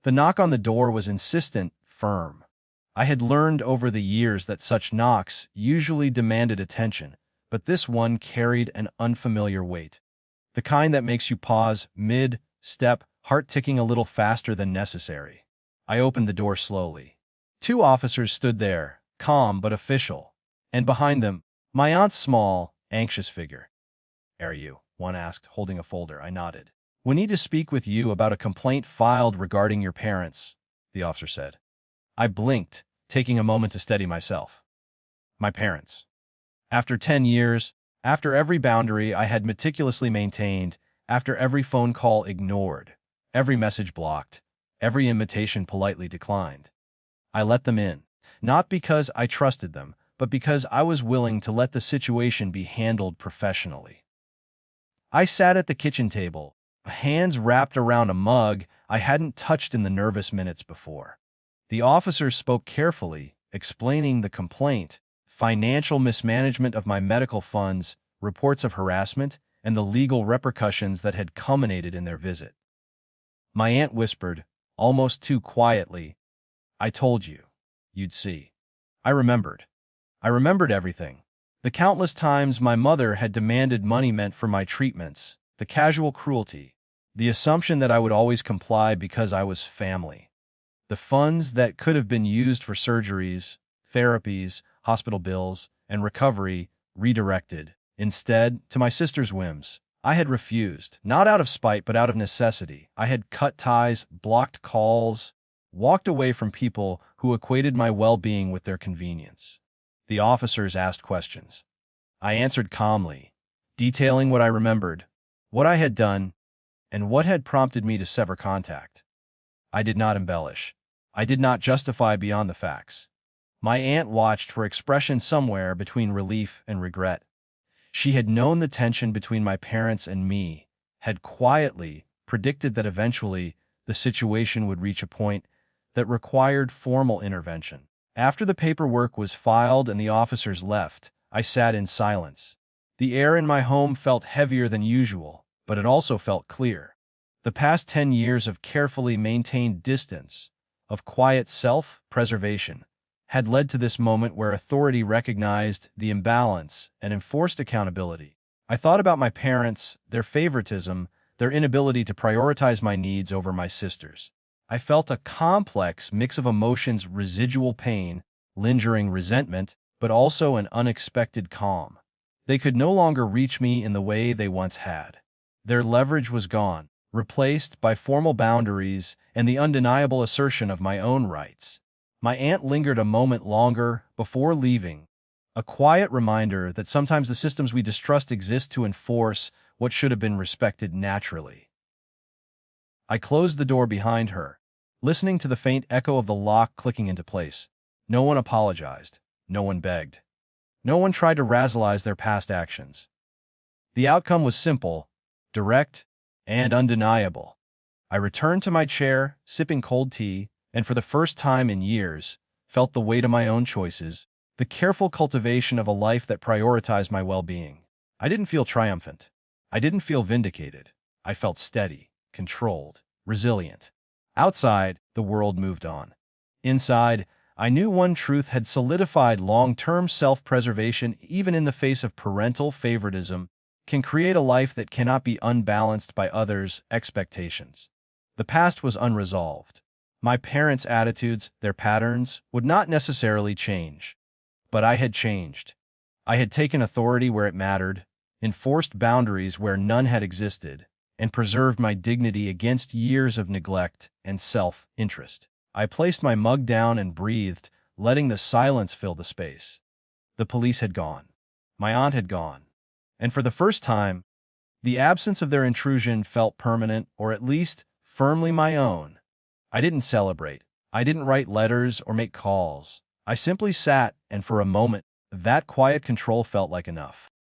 The knock on the door was insistent, firm. I had learned over the years that such knocks usually demanded attention, but this one carried an unfamiliar weight. The kind that makes you pause mid-step, heart ticking a little faster than necessary. I opened the door slowly. Two officers stood there, calm but official, and behind them, my aunt's small, anxious figure. "Are you?" one asked, holding a folder. I nodded. "We need to speak with you about a complaint filed regarding your parents," the officer said. I blinked, taking a moment to steady myself. My parents. After 10 years, after every boundary I had meticulously maintained, after every phone call ignored, every message blocked, every invitation politely declined, I let them in, not because I trusted them, but because I was willing to let the situation be handled professionally. I sat at the kitchen table, hands wrapped around a mug I hadn't touched in the nervous minutes before. The officer spoke carefully, explaining the complaint, financial mismanagement of my medical funds, reports of harassment, and the legal repercussions that had culminated in their visit. My aunt whispered, almost too quietly, "I told you. You'd see." I remembered. I remembered everything. The countless times my mother had demanded money meant for my treatments, the casual cruelty, the assumption that I would always comply because I was family. The funds that could have been used for surgeries, therapies, hospital bills, and recovery redirected, instead, to my sister's whims. I had refused, not out of spite but out of necessity. I had cut ties, blocked calls, walked away from people who equated my well-being with their convenience. The officers asked questions. I answered calmly, detailing what I remembered, what I had done, and what had prompted me to sever contact. I did not embellish. I did not justify beyond the facts. My aunt watched, her expression somewhere between relief and regret. She had known the tension between my parents and me, had quietly predicted that eventually the situation would reach a point that required formal intervention. After the paperwork was filed and the officers left, I sat in silence. The air in my home felt heavier than usual, but it also felt clear. The past 10 years of carefully maintained distance, of quiet self-preservation, had led to this moment where authority recognized the imbalance and enforced accountability. I thought about my parents, their favoritism, their inability to prioritize my needs over my sister's. I felt a complex mix of emotions: residual pain, lingering resentment, but also an unexpected calm. They could no longer reach me in the way they once had. Their leverage was gone, replaced by formal boundaries and the undeniable assertion of my own rights. My aunt lingered a moment longer before leaving, a quiet reminder that sometimes the systems we distrust exist to enforce what should have been respected naturally. I closed the door behind her, listening to the faint echo of the lock clicking into place. No one apologized. No one begged. No one tried to rationalize their past actions. The outcome was simple, direct, and undeniable. I returned to my chair, sipping cold tea, and for the first time in years, felt the weight of my own choices, the careful cultivation of a life that prioritized my well-being. I didn't feel triumphant. I didn't feel vindicated. I felt steady, controlled, resilient. Outside, the world moved on. Inside, I knew one truth had solidified: long-term self-preservation, even in the face of parental favoritism, can create a life that cannot be unbalanced by others' expectations. The past was unresolved. My parents' attitudes, their patterns, would not necessarily change. But I had changed. I had taken authority where it mattered, enforced boundaries where none had existed, and preserved my dignity against years of neglect and self-interest. I placed my mug down and breathed, letting the silence fill the space. The police had gone. My aunt had gone. And for the first time, the absence of their intrusion felt permanent, or at least firmly my own. I didn't celebrate. I didn't write letters or make calls. I simply sat, and for a moment, that quiet control felt like enough.